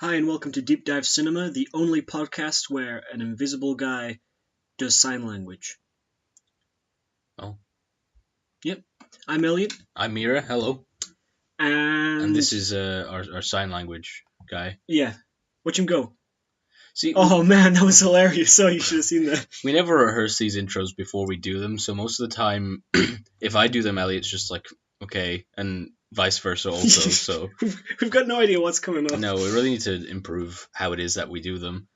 Hi and welcome to Deep Dive Cinema, the only podcast where an invisible guy does sign language. Oh. Yep. I'm Elliot. I'm Mira, hello. And this is our sign language guy. Yeah. Watch him go. See, oh man, that was hilarious. So you should have seen that. We never rehearse these intros before we do them, so most of the time, if I do them, Elliot's just like, okay, and vice versa also, so... We've got no idea what's coming up. No, we really need to improve how it is that we do them.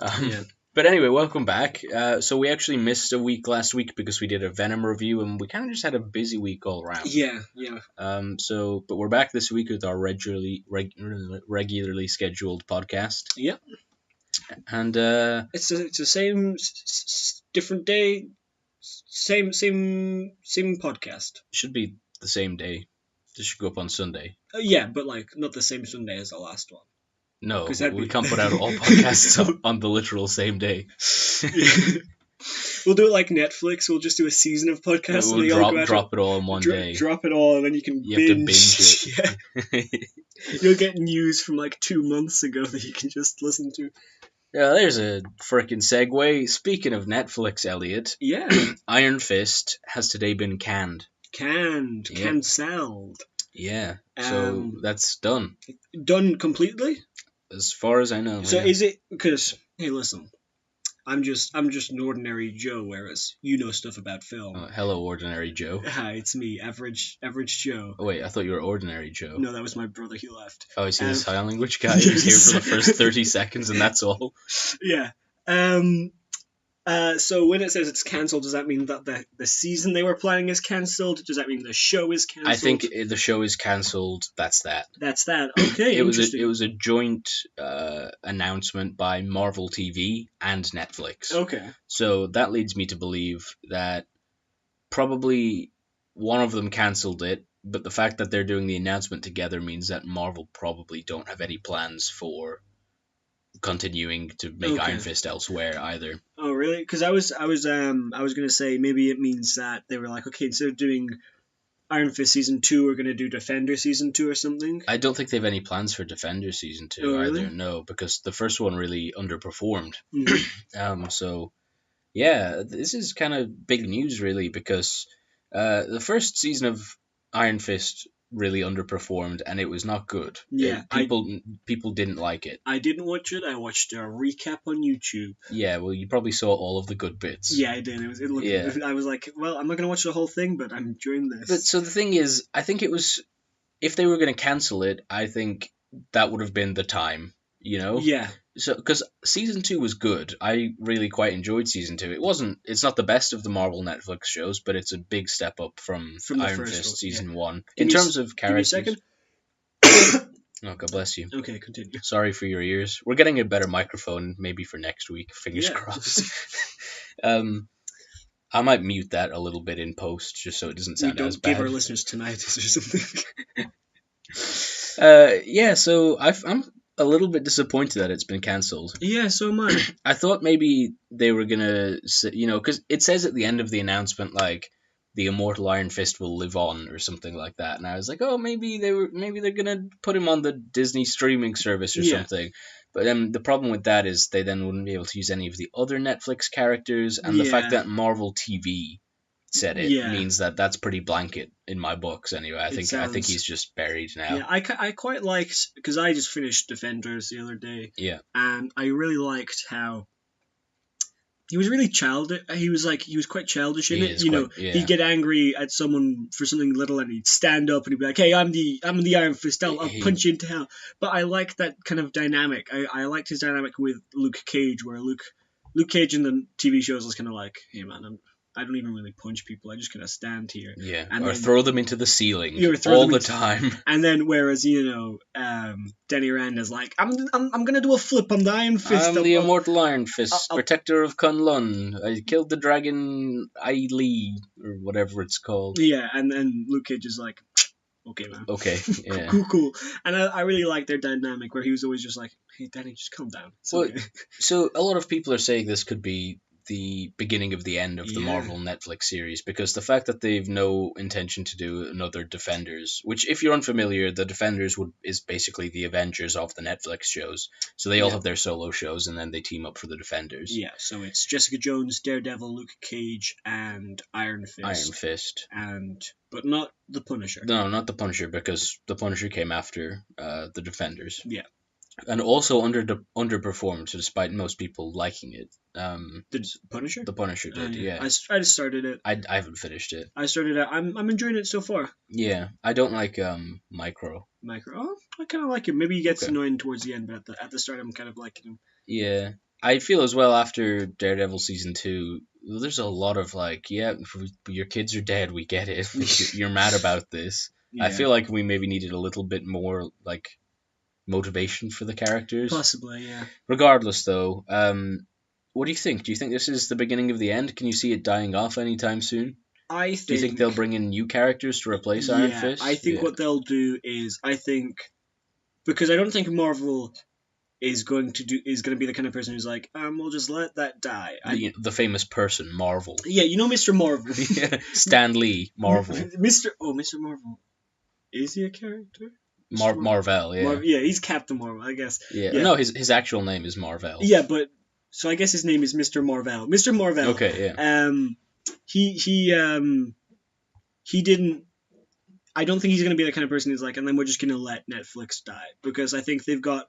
Yeah. But anyway, welcome back. So we actually missed a week last week because we did a Venom review, and we kind of just had a busy week all around. Yeah. But we're back this week with our regularly scheduled podcast. Yep. And it's the same, different day, same podcast. Should be the same day. This should go up on Sunday. Yeah, but like not the same Sunday as the last one. No, we can't put out all podcasts on the literal same day. We'll do it like Netflix. We'll just do a season of podcasts. We'll drop it all in one day. Drop it all, and then you have to binge it. Yeah. You'll get news from like 2 months ago that you can just listen to. Yeah, there's a frickin' segue. Speaking of Netflix, Elliot. Yeah. Iron Fist has today been canned. Cancelled. Yeah. So that's done. Done completely? As far as I know. So is it because hey, listen, I'm just an ordinary Joe, whereas you know stuff about film. Hello, ordinary Joe. Hi, it's me, average Joe. Oh wait, I thought you were ordinary Joe. No, that was my brother. He left. Oh, is he the sign language guy? He was here for the first 30 seconds, and that's all. Yeah. So when it says it's cancelled, does that mean that the season they were planning is cancelled? Does that mean the show is cancelled? I think the show is cancelled. That's that. That's that. Okay. It was a joint announcement by Marvel TV and Netflix. Okay. So that leads me to believe that probably one of them cancelled it, but the fact that they're doing the announcement together means that Marvel probably don't have any plans for continuing to make Iron Fist elsewhere either. Oh really? Because I was gonna say maybe it means that they were like, okay, instead of doing Iron Fist season 2, we're gonna do Defender season 2 or something. I don't think they have any plans for Defender season 2 either. Really? No, because the first one really underperformed. So yeah, this is kind of big news really, because the first season of Iron Fist really underperformed, and it was not good. Yeah, people didn't like it. I didn't watch it. I watched a recap on YouTube. Yeah, well, you probably saw all of the good bits. Yeah, I did. I was like, well, I'm not gonna watch the whole thing, but I'm enjoying this. But so the thing is, I think it was, if they were gonna cancel it, I think that would have been the time. You know? Yeah. So, because season 2 was good. I really quite enjoyed season 2. It's not the best of the Marvel Netflix shows, but it's a big step up from Iron Fist season 1. In terms of characters. Give me a second. Oh, God bless you. Okay, continue. Sorry for your ears. We're getting a better microphone maybe for next week. Fingers crossed. I might mute that a little bit in post just so it doesn't sound as bad. Give our listeners tinnitus or something. Yeah, so I'm a little bit disappointed that it's been cancelled. Yeah, so am I. I thought maybe they were gonna, because it says at the end of the announcement, like, the immortal Iron Fist will live on or something like that, and I was like, oh, maybe they're gonna put him on the Disney streaming service or something. But then the problem with that is they then wouldn't be able to use any of the other Netflix characters, and the fact that Marvel TV said it means that that's pretty blanket in my books anyway. I think he's just buried now. Yeah, I quite liked, because I just finished Defenders the other day. Yeah. And I really liked how he was really childish. He was quite childish in it. He'd get angry at someone for something little, and he'd stand up and he'd be like, "Hey, I'm the Iron Fist. I'll punch you into hell." But I liked that kind of dynamic. I liked his dynamic with Luke Cage, where Luke Cage in the TV shows was kind of like, "Hey, man, I don't even really punch people. I just kind of stand here." Yeah, and or throw them into the ceiling all the time. And then, whereas Denny Rand is like, I'm gonna do a flip. I'm the Iron Fist. I'm the immortal Iron Fist, protector of Kunlun. I killed the dragon Ai Li, or whatever it's called. Yeah, and then Luke Cage is like, okay, man. Okay, yeah. Cool. And I really like their dynamic, where he was always just like, hey, Danny, just calm down. So a lot of people are saying this could be the beginning of the end of the Marvel Netflix series, because the fact that they've no intention to do another Defenders, which if you're unfamiliar, the Defenders is basically the Avengers of the Netflix shows. So they all have their solo shows and then they team up for the Defenders. Yeah, so it's Jessica Jones, Daredevil, Luke Cage, and Iron Fist. But not the Punisher. No, not the Punisher, because the Punisher came after the Defenders. Yeah. And also underperformed, despite most people liking it. Did Punisher? The Punisher did, yeah. I just started it. I haven't finished it. I started it. I'm enjoying it so far. Yeah, I don't like Micro. Oh, I kind of like him. Maybe he gets annoying towards the end, but at the start I'm kind of liking him. Yeah, I feel as well after Daredevil season 2. There's a lot of your kids are dead. We get it. You're mad about this. Yeah. I feel like we maybe needed a little bit more motivation for the characters. Possibly, yeah. Regardless, though, what do you think? Do you think this is the beginning of the end? Can you see it dying off anytime soon? Do you think they'll bring in new characters to replace Iron Fist? I think what they'll do is, because I don't think Marvel is going to be the kind of person who's like, we'll just let that die. The famous person, Marvel. Yeah, you know Mr. Marvel. Stan Lee, Marvel. Mr. Marvel. Is he a character? Marvel, yeah. He's Captain Marvel, I guess. Yeah. No, his actual name is Marvel. Yeah, but so I guess his name is Mr. Marvel. Mr. Marvel. Okay, yeah. He didn't. I don't think he's going to be the kind of person who's like, and then we're just going to let Netflix die, because I think they've got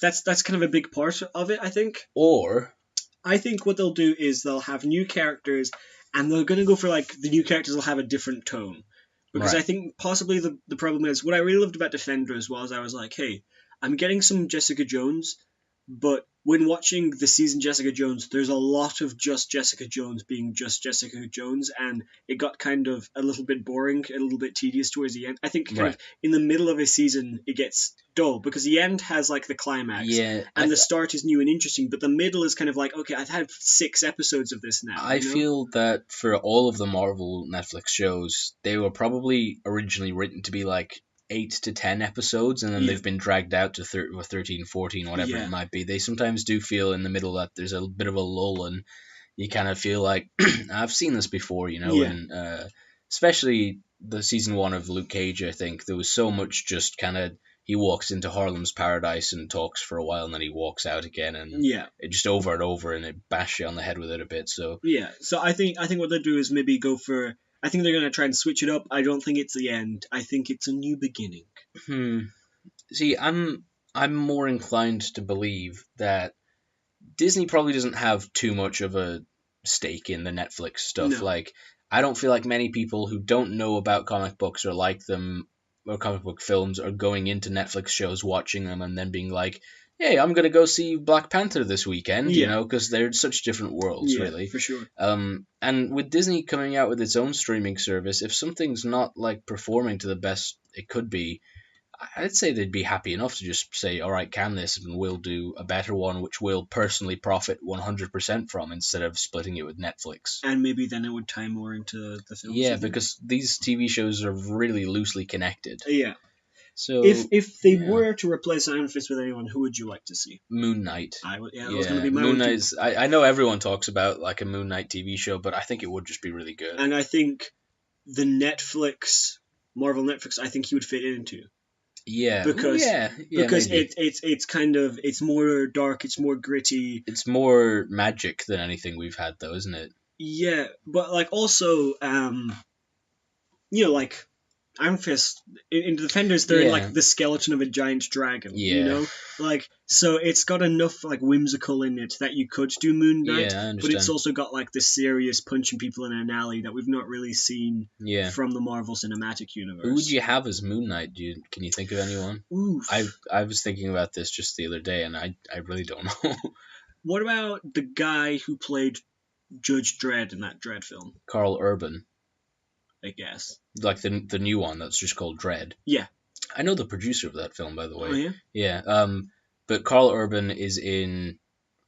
that's kind of a big part of it. I think. Or I think what they'll do is they'll have new characters, and they're going to go for the new characters will have a different tone. Because I think possibly the problem is, what I really loved about Defenders was I was like, hey, I'm getting some Jessica Jones, but when watching the season Jessica Jones, there's a lot of just Jessica Jones being just Jessica Jones, and it got kind of a little bit boring, a little bit tedious towards the end. I think kind of in the middle of a season, it gets dull, because the end has the climax, and the start is new and interesting, but the middle is kind of okay, I've had 6 episodes of this now. I feel that for all of the Marvel Netflix shows, they were probably originally written to be 8 to 10 episodes, and then they've been dragged out to 13, 14, whatever it might be. They sometimes do feel in the middle that there's a bit of a lull, and you kind of feel like, I've seen this before, and especially the season 1 of Luke Cage, I think, there was so much just kind of, he walks into Harlem's Paradise and talks for a while, and then he walks out again, and it just over and over, and it bashes you on the head with it a bit, so... Yeah, so I think what they'll do is maybe go for... I think they're going to try and switch it up. I don't think it's the end. I think it's a new beginning. See, I'm more inclined to believe that Disney probably doesn't have too much of a stake in the Netflix stuff. No. I don't feel like many people who don't know about comic books or like them, or comic book films, are going into Netflix shows, watching them, and then being like, hey, I'm going to go see Black Panther this weekend, because they're such different worlds, really. For sure. And with Disney coming out with its own streaming service, if something's not, performing to the best it could be, I'd say they'd be happy enough to just say, all right, can this, and we'll do a better one, which we'll personally profit 100% from, instead of splitting it with Netflix. And maybe then it would tie more into the film. Yeah, because these TV shows are really loosely connected. Yeah. So if they were to replace Iron Fist with anyone, who would you like to see? Moon Knight. It was going to be Moon Knight. I know everyone talks about a Moon Knight TV show, but I think it would just be really good. And I think the Marvel Netflix, I think he would fit into. Yeah, because maybe. it's more dark, it's more gritty. It's more magic than anything we've had, though, isn't it? Yeah, but also, Iron Fist in Defenders, they're in the skeleton of a giant dragon. So it's got enough whimsical in it that you could do Moon Knight. Yeah, I understand. But it's also got this serious punching people in an alley that we've not really seen from the Marvel Cinematic Universe. Who would you have as Moon Knight? Can you think of anyone? Oof. I was thinking about this just the other day, and I really don't know. What about the guy who played Judge Dredd in that Dredd film? Carl Urban. I guess. The new one that's just called Dredd. Yeah. I know the producer of that film, by the way. Oh, yeah? Yeah. But Carl Urban is in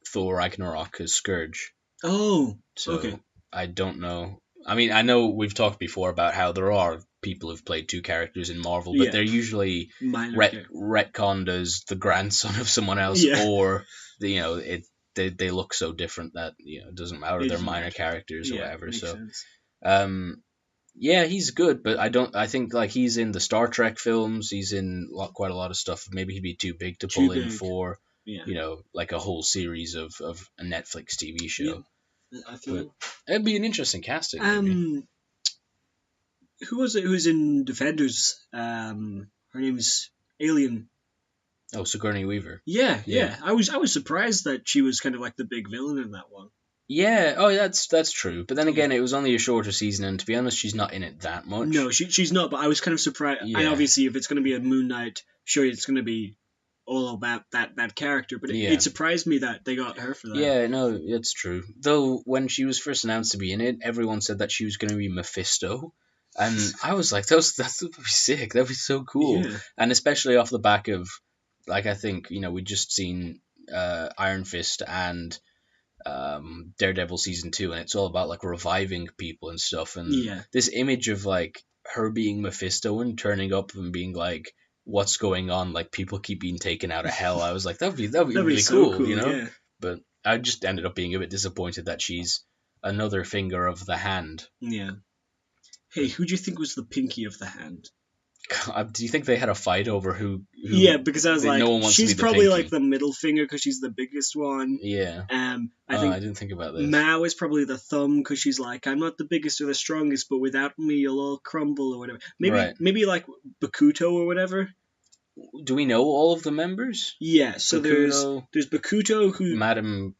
Thor Ragnarok as Scourge. Oh, so okay. I don't know. I mean, I know we've talked before about how there are people who've played 2 characters in Marvel, but they're usually retconned as the grandson of someone else, or they look so different that it doesn't matter. They're minor characters or whatever. So sense. yeah, he's good, but I think like he's in the Star Trek films. He's in quite a lot of stuff. Maybe he'd be too big to pull in for like a whole series of a Netflix TV show. Yeah, I feel it'd be an interesting casting. Maybe. Who was it who's in Defenders? Her name is Alien. Oh, Sigourney Weaver. Yeah. I was surprised that she was kind of like the big villain in that one. Yeah, that's true. But then again, it was only a shorter season, and to be honest, she's not in it that much. No, she's not. But I was kind of surprised. Yeah. And obviously, if it's going to be a Moon Knight, sure, it's going to be all about that character. But it surprised me that they got her for that. Yeah, no, it's true. Though when she was first announced to be in it, everyone said that she was going to be Mephisto. And I was like, that would be sick. That would be so cool. Yeah. And especially off the back of, like, I think, we'd just seen Iron Fist and Daredevil season 2, and it's all about like reviving people and stuff. And this image of like her being Mephisto and turning up and being like, what's going on? Like, people keep being taken out of hell. I was like, that'd be really so cool, Yeah. But I just ended up being a bit disappointed that she's another finger of the hand. Yeah. Hey, who do you think was the pinky of the hand? Do you think they had a fight over who yeah, because I was like, no one wants she's to be probably the pinky. like the middle finger because she's the biggest one. Yeah. I think I didn't think about this. Mao is probably the thumb because she's like, I'm not the biggest or the strongest, but without me, you'll all crumble or whatever. Maybe like Bakuto or whatever. Do we know all of the members? Yeah. So Bakuto, there's Bakuto who Madame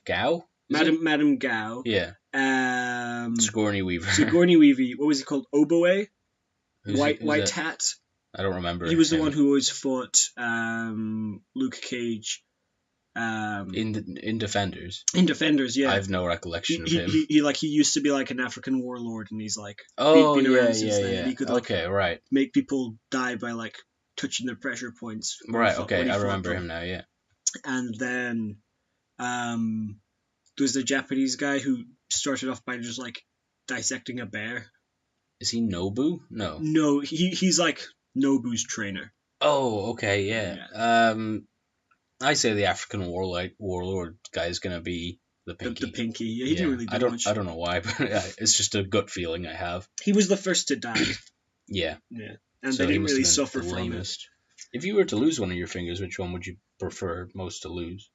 Gao. Madame Gao. Yeah. Sigourney Weaver. Sigourney Weaver. What was he called? Oboe? Who's White Hat. I don't remember. He was the one who always fought Luke Cage. In Defenders. In Defenders, yeah. I have no recollection of him. He used to be like an African warlord, and he's like been around yeah. then. He could, like, okay, right. Make people die by like touching their pressure points. Right. Okay, I remember him now. Yeah. And then, there's the Japanese guy who started off by just like dissecting a bear. Is he Nobu? No. No, he's like Nobu's trainer. Oh, okay, yeah. I say the African warlord guy is gonna be the pinky. The pinky. Yeah, he didn't really do much. I don't know why, but it's just a gut feeling I have. He was the first to die. Yeah. Yeah. And so they didn't really suffer from it. If you were to lose one of your fingers, which one would you prefer most to lose?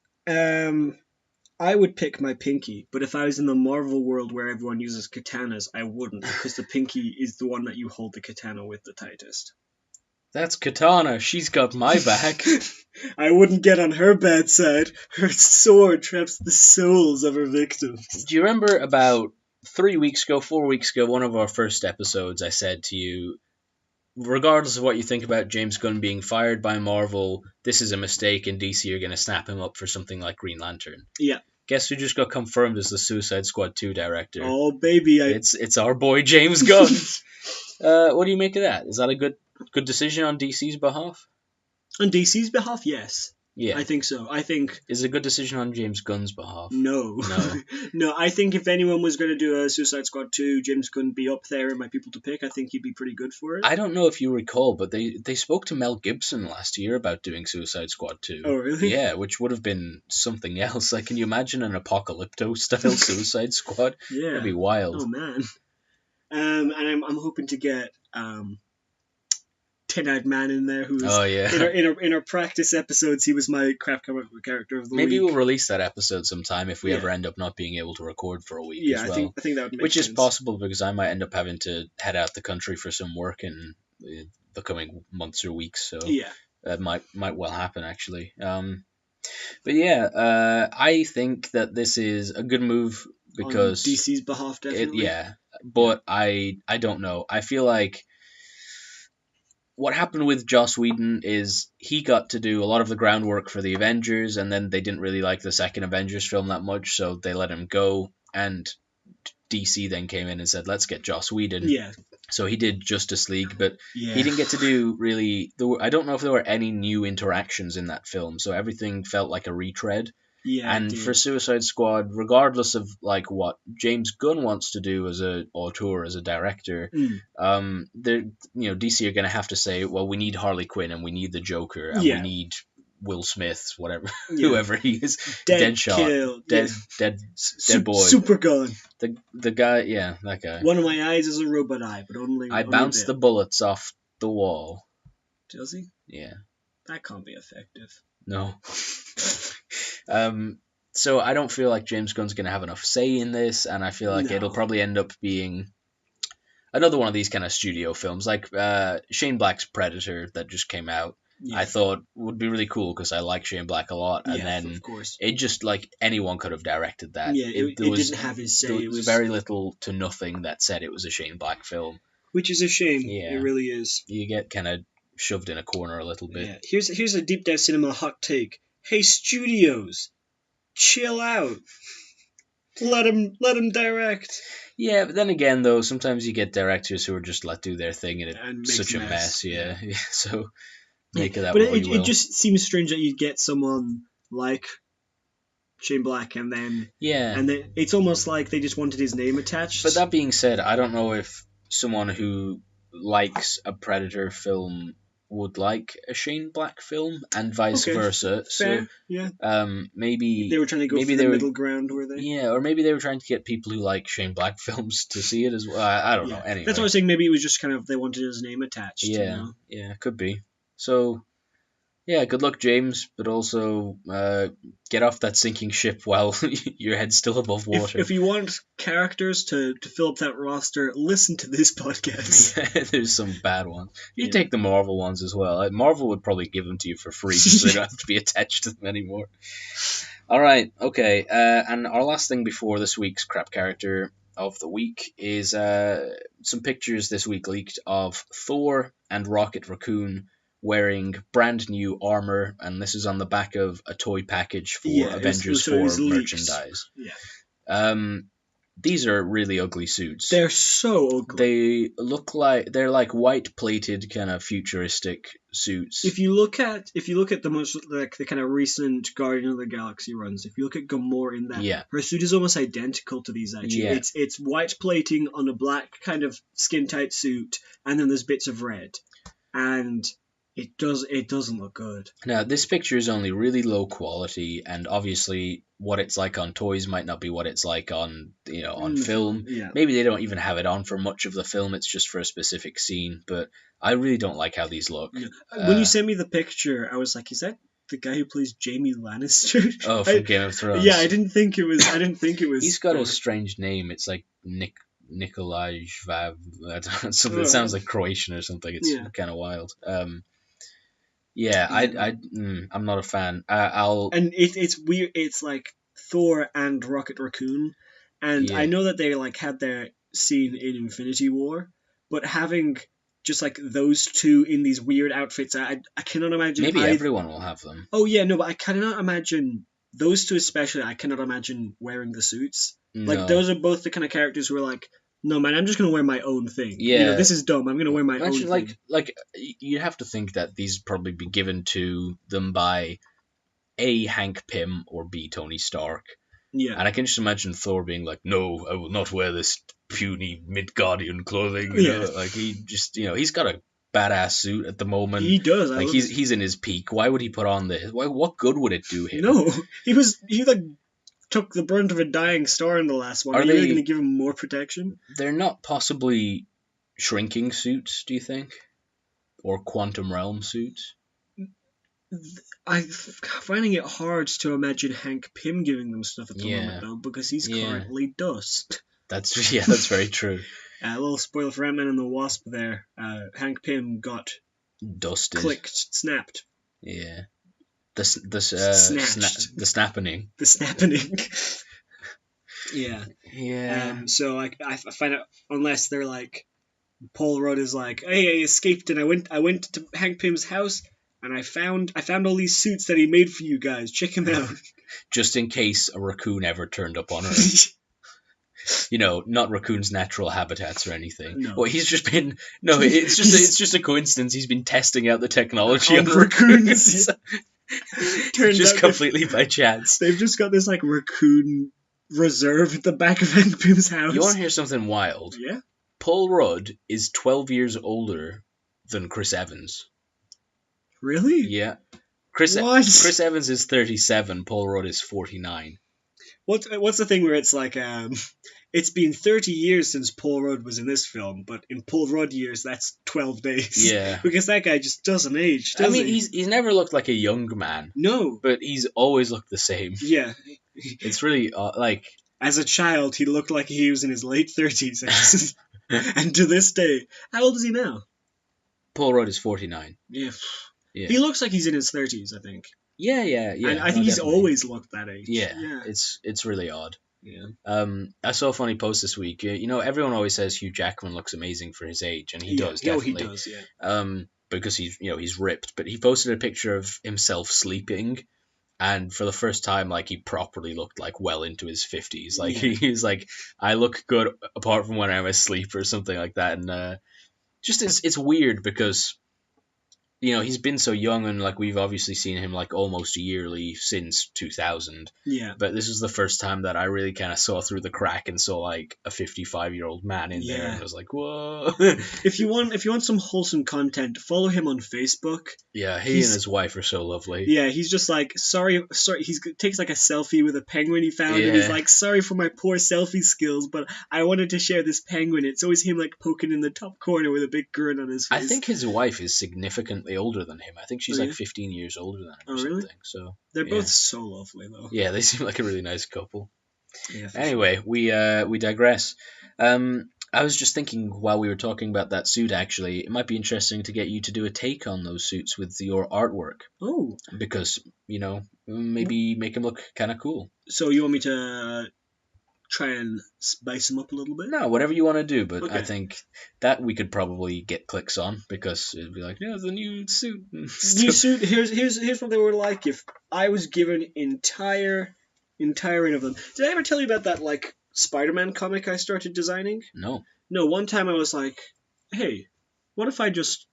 I would pick my pinky, but if I was in the Marvel world where everyone uses katanas, I wouldn't, because the pinky is the one that you hold the katana with the tightest. That's Katana. She's got my back. I wouldn't get on her bad side. Her sword traps the souls of her victims. Do you remember about 4 weeks ago, one of our first episodes, I said to you, regardless of what you think about James Gunn being fired by Marvel, this is a mistake and DC are going to snap him up for something like Green Lantern. Yeah. Guess who just got confirmed as the Suicide Squad 2 director? Oh, baby. It's our boy James Gunn. What do you make of that? Is that a good decision on DC's behalf? On DC's behalf, yes. Yeah. I think so. Is it a good decision on James Gunn's behalf? No. No, I think if anyone was going to do a Suicide Squad 2, James Gunn be up there in my people to pick. I think he'd be pretty good for it. I don't know if you recall, but they spoke to Mel Gibson last year about doing Suicide Squad 2. Oh, really? Yeah, which would have been something else. Like, can you imagine an Apocalypto-style Suicide Squad? Yeah. That'd be wild. Oh, man. And I'm hoping to get... Tin-Eyed Man in there, who was in our practice episodes. He was my crap comic book character of the week. Maybe we'll release that episode sometime if we ever end up not being able to record for a week. Yeah, as well. I think that would make Which sense. Is possible because I might end up having to head out the country for some work in the coming months or weeks. So that might well happen actually. But yeah, I think that this is a good move because on DC's behalf, definitely. But I don't know. I feel like. What happened with Joss Whedon is he got to do a lot of the groundwork for the Avengers, and then they didn't really like the second Avengers film that much, so they let him go, and DC then came in and said, let's get Joss Whedon. Yeah. So he did Justice League, but he didn't get to do really... I don't know if there were any new interactions in that film, so everything felt like a retread. Yeah, and for Suicide Squad, regardless of like what James Gunn wants to do as a auteur, as a director, DC are going to have to say, well, we need Harley Quinn and we need the Joker and we need Will Smith, whatever, whoever he is, Deadshot, dead boy, Super Gun. The guy, yeah, that guy. One of my eyes is a robot eye, but only. I bounce the bullets off the wall. Does he? Yeah. That can't be effective. No. So I don't feel like James Gunn's going to have enough say in this, and I feel like it'll probably end up being another one of these kind of studio films, like Shane Black's Predator that just came out. Yeah. I thought would be really cool because I like Shane Black a lot, and then of course. It just like anyone could have directed that. Yeah, it didn't have his say. There was very little to nothing that said it was a Shane Black film, which is a shame. Yeah, it really is. You get kind of shoved in a corner a little bit. Yeah. Here's a deep dive cinema hot take. Hey, studios, chill out. Let him direct. Yeah, but then again, though, sometimes you get directors who are just let do their thing, and it's such a mess. Yeah. So make it that. But it just seems strange that you get someone like Shane Black, and then it's almost like they just wanted his name attached. But that being said, I don't know if someone who likes a Predator film would like a Shane Black film, and vice versa. Fair. So, yeah. Maybe they were trying to go for the middle ground, were they? Yeah, or maybe they were trying to get people who like Shane Black films to see it as well. I don't know. Anyway, that's what I was saying. Maybe it was just kind of they wanted his name attached. Yeah, could be. So, yeah, good luck, James, but also get off that sinking ship while your head's still above water. If you want characters to fill up that roster, listen to this podcast. There's some bad ones. You take the Marvel ones as well. Marvel would probably give them to you for free just so they don't have to be attached to them anymore. All right, okay. And our last thing before this week's crap character of the week is some pictures this week leaked of Thor and Rocket Raccoon wearing brand new armor, and this is on the back of a toy package for Avengers 4 merchandise. Yeah. These are really ugly suits. They're so ugly. They look like they're like white plated kind of futuristic suits. If you look at the most like the kind of recent Guardian of the Galaxy runs, if you look at Gamora in that, her suit is almost identical to these actually. Yeah. It's white plating on a black kind of skin tight suit, and then there's bits of red. And it doesn't look good. Now, this picture is only really low quality, and obviously what it's like on toys might not be what it's like on film. Yeah. Maybe they don't even have it on for much of the film, it's just for a specific scene, but I really don't like how these look. Yeah. When you sent me the picture, I was like, is that the guy who plays Jaime Lannister? Oh, from Game of Thrones. Yeah, I didn't think it was. He's got a strange name. It's like Nikolaj Vav. Something that sounds like Croatian or something. It's kind of wild. I'm not a fan. And it's weird. It's like Thor and Rocket Raccoon, and I know that they like had their scene in Infinity War, but having just like those two in these weird outfits, I cannot imagine. Maybe everyone will have them. Oh yeah, no, but I cannot imagine those two especially. I cannot imagine wearing the suits. No. Like those are both the kind of characters who are like, no, man, I'm just going to wear my own thing. Yeah. This is dumb. I'm going to wear my own thing. Like, you have to think that these probably be given to them by A, Hank Pym, or B, Tony Stark. Yeah. And I can just imagine Thor being like, no, I will not wear this puny Midgardian clothing. You know? Like, he just, he's got a badass suit at the moment. He does. Like, he's in his peak. Why would he put on this? What good would it do him? No. He took the brunt of a dying star in the last one. Are you really going to give him more protection? They're not possibly shrinking suits, do you think? Or quantum realm suits? I'm finding it hard to imagine Hank Pym giving them stuff at the moment, though, because he's currently dust. That's very true. A little spoiler for Ant-Man and the Wasp there. Hank Pym got dusted. Snapped. Yeah. The snappening. The snappening. Yeah. Yeah. So I find out, unless they're like, Paul Rudd is like, hey, I escaped and I went to Hank Pym's house and I found all these suits that he made for you guys. Check him out. Just in case a raccoon ever turned up on Earth. Not raccoons' natural habitats or anything. No. Well, he's just been... No, it's just a coincidence. He's been testing out the technology on raccoons. Just completely by chance. They've just got this, like, raccoon reserve at the back of Hank Pym's house. You want to hear something wild? Yeah? Paul Rudd is 12 years older than Chris Evans. Really? Yeah. Chris Evans is 37. Paul Rudd is 49. What's the thing where it's like it's been 30 years since Paul Rudd was in this film, but in Paul Rudd years that's 12 days. Yeah. Because that guy just doesn't age. He's never looked like a young man. No. But he's always looked the same. Yeah. It's really like. As a child, he looked like he was in his late 30s. And to this day, how old is he now? Paul Rudd is 49. Yeah. He looks like he's in his 30s, I think. Yeah. And I think he's always looked that age. Yeah. It's really odd. Yeah. I saw a funny post this week. Everyone always says Hugh Jackman looks amazing for his age, and he does definitely. He does, yeah. Because he's ripped, but he posted a picture of himself sleeping, and for the first time, like, he properly looked like well into his 50s. Like he's like, I look good apart from when I'm asleep or something like that, and just it's weird because. He's been so young, and like we've obviously seen him like almost yearly since 2000. Yeah. But this is the first time that I really kind of saw through the crack and saw like a 55-year-old man in there, and I was like, whoa. If you want some wholesome content, follow him on Facebook. Yeah, he and his wife are so lovely. Yeah, he's just like sorry. He takes like a selfie with a penguin he found, and he's like, sorry for my poor selfie skills, but I wanted to share this penguin. It's always him like poking in the top corner with a big grin on his face. I think his wife is significantly older than him. I think she's like 15 years older than him or something. Really? So they're both so lovely though. Yeah, they seem like a really nice couple. Yeah, anyway, we digress. I was just thinking while we were talking about that suit, actually, it might be interesting to get you to do a take on those suits with your artwork. Oh. Because, maybe make them look kind of cool. So you want me to try and spice them up a little bit? No, whatever you want to do, but okay. I think that we could probably get clicks on, because it'd be like, the new suit. New suit. Here's what they were like if I was given entire of them. Did I ever tell you about that like Spider-Man comic I started designing? No. One time I was like, hey, what if I just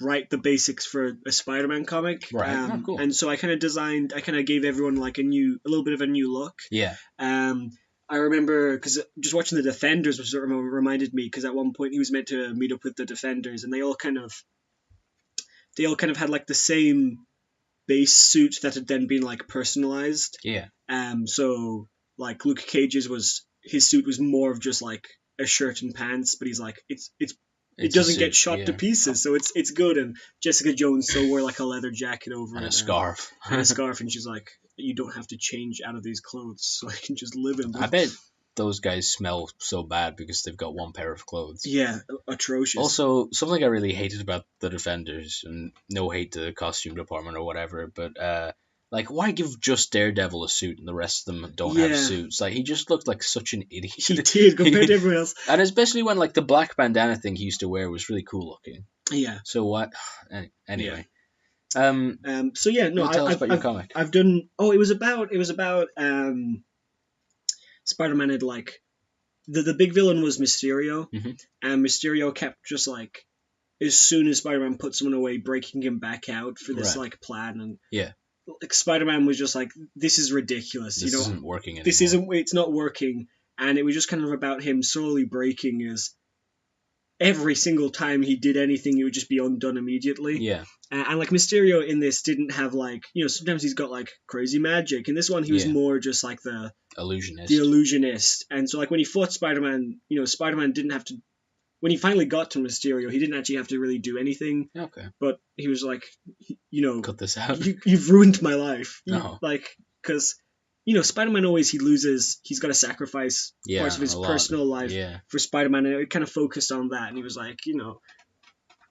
write the basics for a Spider-Man comic? Right. Cool. And so I kind of gave everyone like a little bit of a new look. Yeah. I remember, because just watching the Defenders was sort of reminded me, because at one point he was meant to meet up with the Defenders, and they all kind of had like the same base suit that had then been like personalized. Yeah. So like Luke Cage's his suit was more of just like a shirt and pants, but he's like it doesn't get shot to pieces, so it's good. And Jessica Jones still wore like a leather jacket over and it, a scarf, and she's like, you don't have to change out of these clothes, so I can just live in them. I bet those guys smell so bad because they've got one pair of clothes. Yeah, atrocious. Also, something I really hated about the Defenders, and no hate to the costume department or whatever, but like, why give just Daredevil a suit and the rest of them don't have suits? Like, he just looked like such an idiot. He did, compared to everyone else. And especially when, like, the black bandana thing he used to wear was really cool looking. Yeah. So what? Anyway. Yeah. So yeah, no. Tell us about your comic. I've done. Oh, it was about. Spider-Man had like, the big villain was Mysterio, and Mysterio kept just like, as soon as Spider-Man put someone away, breaking him back out for this like plan, and like Spider-Man was just like, this is ridiculous. This isn't working anymore. It's not working, and it was just kind of about him slowly breaking as every single time he did anything, it would just be undone immediately. Yeah. And like Mysterio in this didn't have like, sometimes he's got like crazy magic. In this one, he was more just like the illusionist. And so like when he fought Spider-Man, Spider-Man didn't have to. When he finally got to Mysterio, he didn't actually have to really do anything. Okay. But he was like, cut this out. You've ruined my life. No. Like, because, Spider-Man always, he's got to sacrifice parts of his personal life for Spider-Man. And it kind of focused on that. And he was like,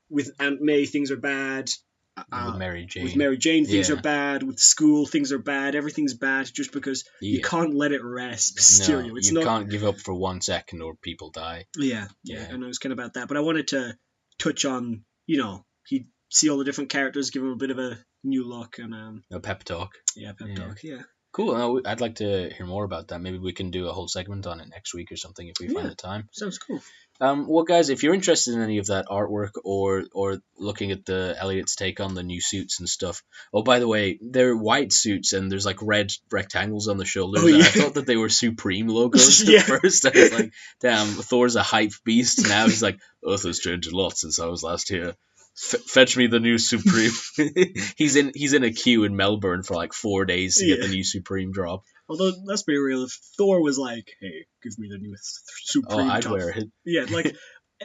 with Aunt May, things are bad. With Mary Jane, things are bad. With school, things are bad. Everything's bad just because you can't let it rest. Mysterio. No, you can't give up for 1 second or people die. Yeah. And I was kind of about that. But I wanted to touch on, he'd see all the different characters, give him a bit of a new look. And a pep talk. Yeah, pep talk, yeah. Cool. I'd like to hear more about that. Maybe we can do a whole segment on it next week or something if we find the time. Sounds cool. Well, guys, if you're interested in any of that artwork or looking at the Elliot's take on the new suits and stuff. Oh, by the way, they're white suits and there's like red rectangles on the shoulders. I thought that they were Supreme logos at first. I was like, damn, Thor's a hype beast. Now he's like, Earth has changed a lot since I was last here. Fetch me the new Supreme. he's in a queue in Melbourne for like 4 days to get the new Supreme drop. Although, let's be real, if Thor was like, hey, give me the new Supreme I'd top. wear it. Yeah, like,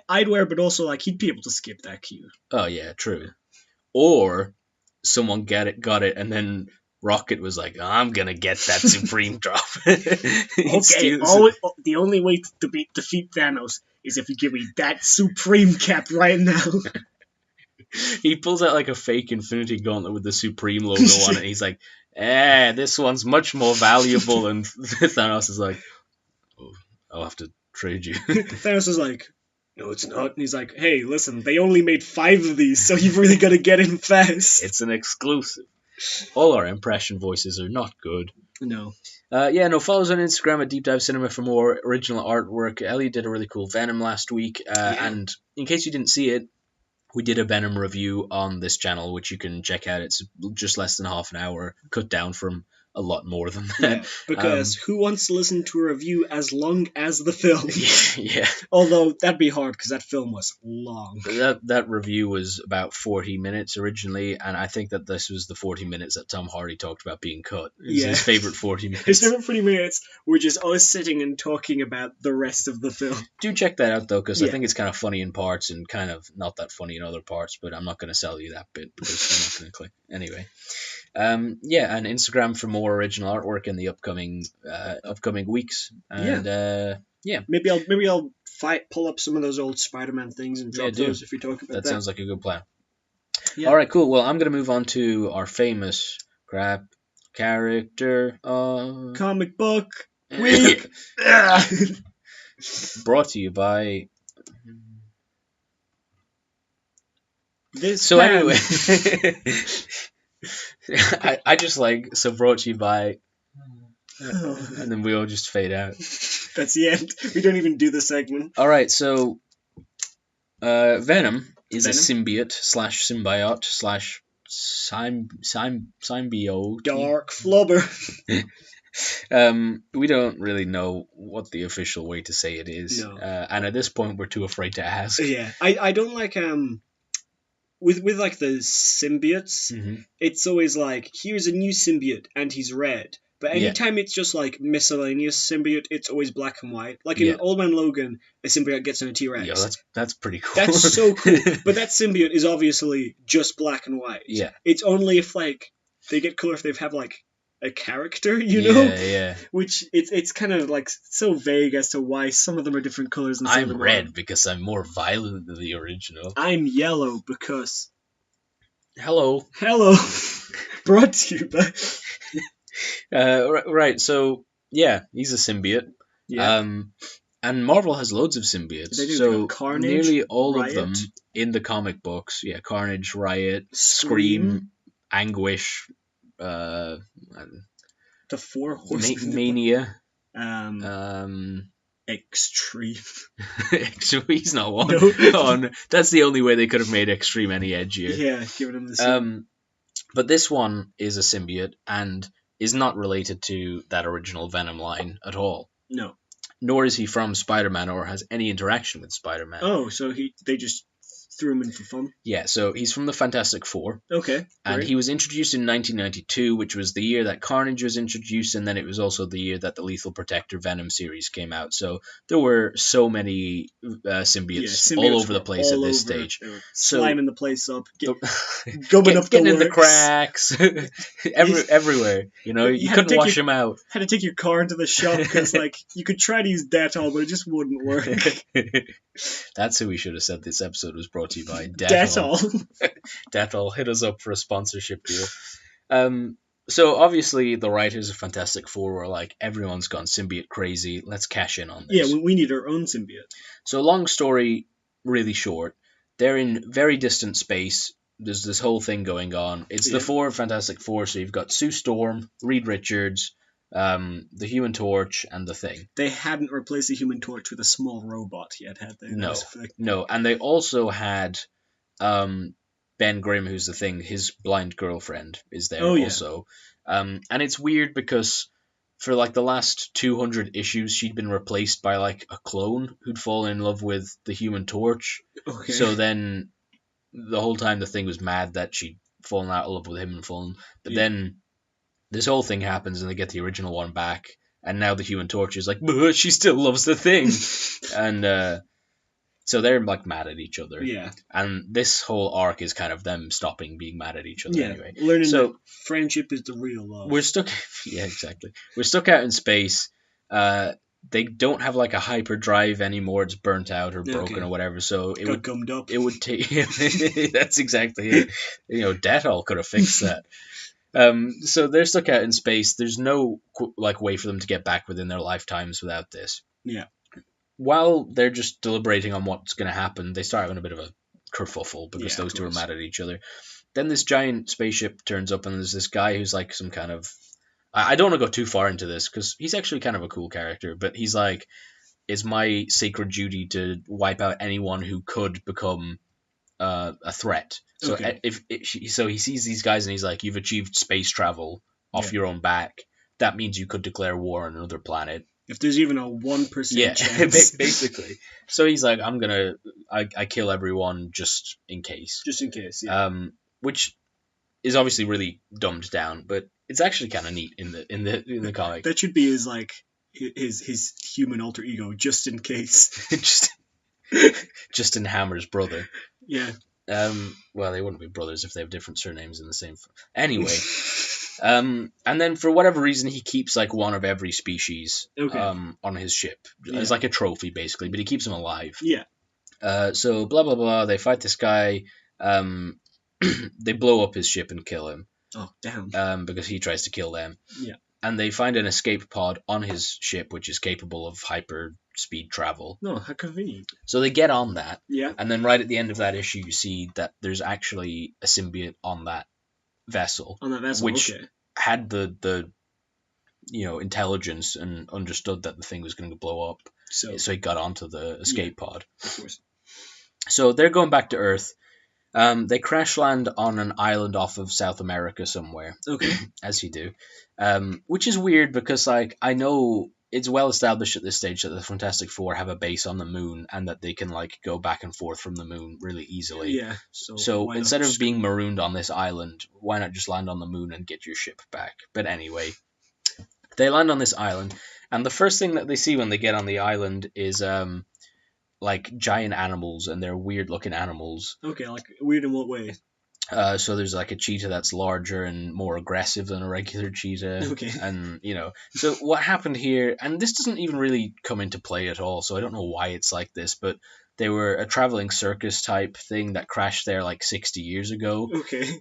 I'd wear it, but also, like, he'd be able to skip that queue. Oh, yeah, true. Or someone got it, and then Rocket was like, I'm gonna get that Supreme drop. Okay, the only way to defeat Thanos is if you give me that Supreme cap right now. He pulls out like a fake Infinity Gauntlet with the Supreme logo on it. And he's like, this one's much more valuable. And Thanos is like, I'll have to trade you. Thanos is like, no, it's not. And he's like, hey, listen, they only made 5 of these, so you've really got to get in fast. It's an exclusive. All our impression voices are not good. No. Follow us on Instagram at Deep Dive Cinema for more original artwork. Elliot did a really cool Venom last week. And in case you didn't see it, we did a Venom review on this channel, which you can check out. It's just less than half an hour, cut down from a lot more than that. Yeah, because who wants to listen to a review as long as the film? Yeah. Although, that'd be hard, because that film was long. That review was about 40 minutes originally, and I think that this was the 40 minutes that Tom Hardy talked about being cut. It's his favourite 40 minutes. His favourite 40 minutes were just us sitting and talking about the rest of the film. Do check that out, though, because I think it's kind of funny in parts and kind of not that funny in other parts, but I'm not going to sell you that bit because you're not going to click. Anyway. And Instagram for more original artwork in the upcoming weeks. And maybe I'll pull up some of those old Spider-Man things and drop those if we talk about that. That sounds like a good plan. Yeah. All right, cool. Well, I'm gonna move on to our famous crap character comic book week. Brought to you by. Anyway. I just brought to you by, and then we all just fade out. That's the end. We don't even do the segment. All right, so Venom is a symbiote / symbiote / symbiote. Dark flubber. We don't really know what the official way to say it is, and at this point we're too afraid to ask. Yeah, I don't like With like the symbiotes, it's always like, here's a new symbiote and he's red. But anytime it's just like miscellaneous symbiote, it's always black and white. Like in Old Man Logan, a symbiote gets on a T-Rex. Yeah, that's pretty cool. That's so cool. But that symbiote is obviously just black and white. Yeah. It's only if like they get color if they have like a character, you know? Yeah. Which it's kind of like so vague as to why some of them are different colors. And I'm red because I'm more violent than the original. I'm yellow because. Hello. Brought to you by. Right. So he's a symbiote. Yeah. And Marvel has loads of symbiotes. They do. So Carnage, nearly all Riot. of them in the comic books. Yeah, Carnage, Riot, Scream, Anguish. The 4 Horsemen. Mania. Extreme. He's not one. No. Oh, no. That's the only way they could have made Extreme any edgier. Yeah, giving him the same. But this one is a symbiote and is not related to that original Venom line at all. No. Nor is he from Spider-Man or has any interaction with Spider-Man. Oh, so they just threw him in for fun? Yeah, so he's from the Fantastic Four. Okay. And he was introduced in 1992, which was the year that Carnage was introduced, and then it was also the year that the Lethal Protector Venom series came out. So there were so many symbiotes all over the place at this stage. Sliming the place up, getting in the cracks, everywhere. You know, you couldn't wash them out. Had to take your car into the shop because, like, you could try to use Dettol, but it just wouldn't work. That's who we should have said this episode was brought to you by. Dettol. Dettol, hit us up for a sponsorship deal. So obviously the writers of Fantastic Four were like, everyone's gone symbiote crazy, let's cash in on this. Yeah, we need our own symbiote. So long story, really short, they're in very distant space. There's this whole thing going on. It's the 4 Fantastic Four, so you've got Sue Storm, Reed Richards, the Human Torch, and the Thing. They hadn't replaced the Human Torch with a small robot yet, had they? No, and they also had Ben Grimm, who's the Thing, his blind girlfriend is there also. And it's weird because for like the last 200 issues, she'd been replaced by like a clone who'd fallen in love with the Human Torch. Okay. So then the whole time the thing was mad that she'd fallen out of love with him and fallen. But then this whole thing happens and they get the original one back. And now the Human Torch is like, but she still loves the thing. And so they're like mad at each other. Yeah. And this whole arc is kind of them stopping being mad at each other anyway. Learning that friendship is the real love. We're stuck. Yeah, exactly. We're stuck out in space. They don't have like a hyperdrive anymore. It's burnt out or broken or whatever. So it would gummed up. It would take. That's exactly it. Dettol could have fixed that. So they're stuck out in space. There's no like way for them to get back within their lifetimes without this. Yeah. While they're just deliberating on what's going to happen, they start having a bit of a kerfuffle because those two are mad at each other. Then this giant spaceship turns up and there's this guy who's like some kind of... I don't want to go too far into this because he's actually kind of a cool character, but he's like, it's my sacred duty to wipe out anyone who could become a threat. So so he sees these guys and he's like, you've achieved space travel off your own back. That means you could declare war on another planet. If there's even a 1% chance. Basically. So he's like, I kill everyone just in case. Just in case, yeah. Which is obviously really dumbed down, but it's actually kind of neat in the comic. That should be his human alter ego, just in case. Justin Hammer's brother. Yeah. Well, they wouldn't be brothers if they have different surnames in the same... Anyway... and then for whatever reason he keeps like one of every species on his ship as like a trophy basically, but he keeps them alive. So blah blah blah, they fight this guy, they blow up his ship and kill him. Oh damn. Because he tries to kill them. And they find an escape pod on his ship which is capable of hyper speed travel. No, how convenient. So they get on that. Yeah. And then right at the end of that issue you see that there's actually a symbiote on that vessel, which had the intelligence and understood that the thing was going to blow up, so he got onto the escape pod. Of course. So they're going back to Earth. They crash land on an island off of South America somewhere. Okay. As you do, which is weird because like I know it's well established at this stage that the Fantastic Four have a base on the moon and that they can like go back and forth from the moon really easily. Yeah. So instead of being marooned on this island, why not just land on the moon and get your ship back? But anyway, they land on this island, and the first thing that they see when they get on the island is like giant animals, and they're weird looking animals. Okay, like weird in what way? So there's like a cheetah that's larger and more aggressive than a regular cheetah. Okay. And, so what happened here, and this doesn't even really come into play at all, so I don't know why it's like this, but they were a traveling circus type thing that crashed there like 60 years ago. Okay.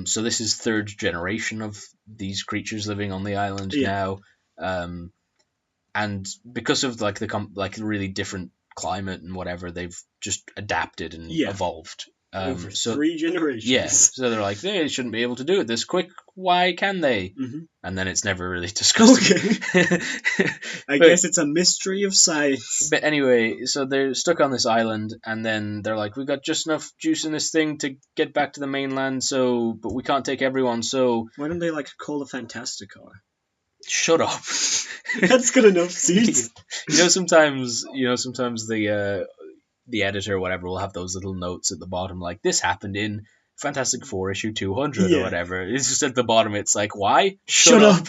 So this is third generation of these creatures living on the island now. And because of like the really different climate and whatever, they've just adapted and evolved. Over 3 generations. Yes, so they're like, they shouldn't be able to do it this quick. Why can they? Mm-hmm. And then it's never really discussed. Okay. I guess it's a mystery of science. But anyway, so they're stuck on this island, and then they're like, we got just enough juice in this thing to get back to the mainland, but we can't take everyone, so... Why don't they like call the Fantastic Car? Shut up. That's good enough, see? Sometimes the editor or whatever will have those little notes at the bottom like, this happened in Fantastic Four issue 200 or whatever. It's just at the bottom, it's like, why? Shut up.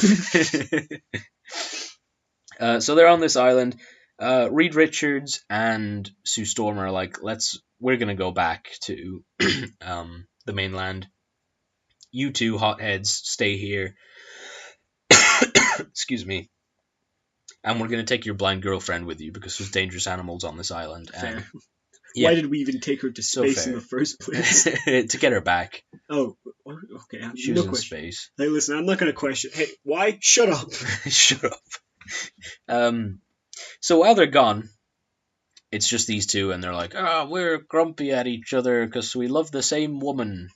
So they're on this island. Reed Richards and Sue Storm are like, we're going to go back to the mainland. You two hotheads stay here. Excuse me. And we're going to take your blind girlfriend with you because there's dangerous animals on this island. Fair. Why did we even take her to space in the first place? To get her back. Oh, okay. She was in space. Hey, listen, I'm not going to question. Hey, why? Shut up. Shut up. So while they're gone, it's just these two, and they're like, we're grumpy at each other because we love the same woman.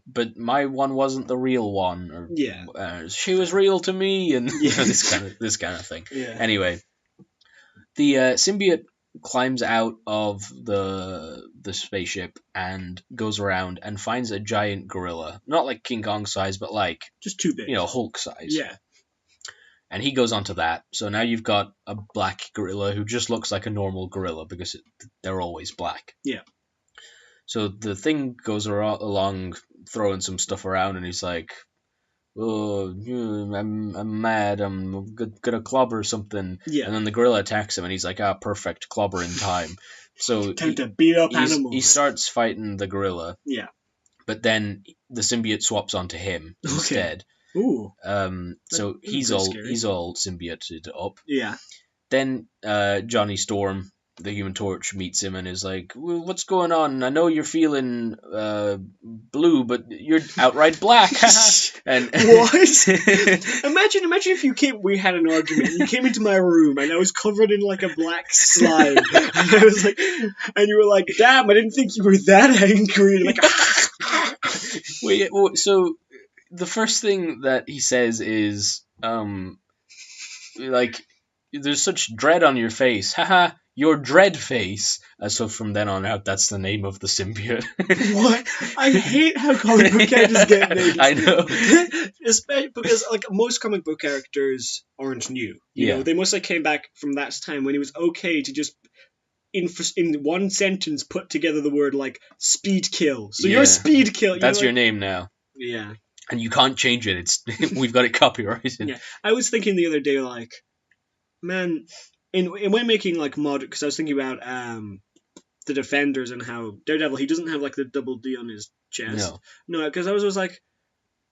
But my one wasn't the real one, or she was real to me, and this kind of thing. Yeah. Anyway, the symbiote climbs out of the spaceship and goes around and finds a giant gorilla, not like King Kong size, but like just too big, Hulk size. Yeah. And he goes onto that. So now you've got a black gorilla who just looks like a normal gorilla because they're always black. Yeah. So the thing goes along throwing some stuff around, and he's like, "Oh, I'm mad. I'm gonna clobber something." Yeah. And then the gorilla attacks him, and he's like, "Ah, perfect, clobber in time." So time to beat up animals. He starts fighting the gorilla. Yeah. But then the symbiote swaps onto him instead. Ooh. So he's all symbioted up. Yeah. Then Johnny Storm, the Human Torch, meets him and is like, well, "What's going on? I know you're feeling blue, but you're outright black." And what? Imagine if we had an argument. You came into my room and I was covered in like a black slime, and I was like, and you were like, "Damn, I didn't think you were that angry." Like, wait, so the first thing that he says is, like, "There's such dread on your face, haha, your DREADFACE." So from then on out, that's the name of the symbiote. What? I hate how comic book characters get names. I know. Especially because like most comic book characters aren't new. You know, they mostly came back from that time when it was okay to just in one sentence put together the word like speed kill. So you're speed kill. That's your name now. Yeah. And you can't change it. It's we've got it copyrighted. Yeah. I was thinking the other day, like, man, when making like mod, because I was thinking about the Defenders and how Daredevil, he doesn't have like the double D on his chest. No, because I was like,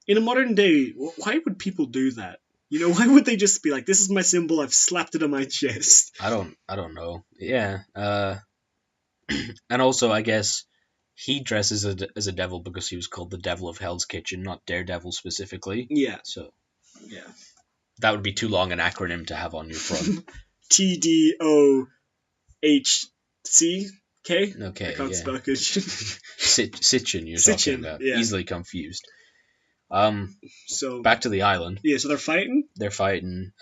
in a modern day, why would people do that? You know, why would they just be like, "This is my symbol, I've slapped it on my chest"? I don't know. Yeah. And also, I guess he dresses as a devil because he was called the Devil of Hell's Kitchen, not Daredevil specifically. Yeah. So. Yeah. That would be too long an acronym to have on your front. TDOHCK. Okay. I can't spell kitchen. Sitchin, you're talking about. Yeah. Easily confused. So back to the island. Yeah, so they're fighting? They're fighting.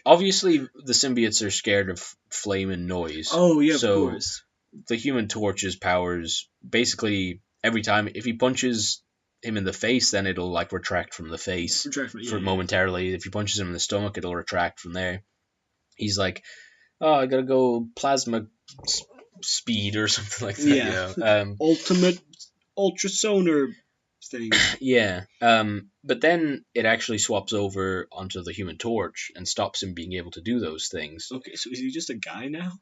Obviously, the symbiotes are scared of flame and noise. Oh, yeah, of course. The Human Torch's powers, basically, every time, if he punches him in the face, then it'll, like, retract from the face momentarily. If he punches him in the stomach, it'll retract from there. He's like, "Oh, I gotta go plasma speed," or something like that. Yeah. You know? Ultimate ultrasonar thing. Yeah. But then it actually swaps over onto the Human Torch and stops him being able to do those things. Okay, so is he just a guy now?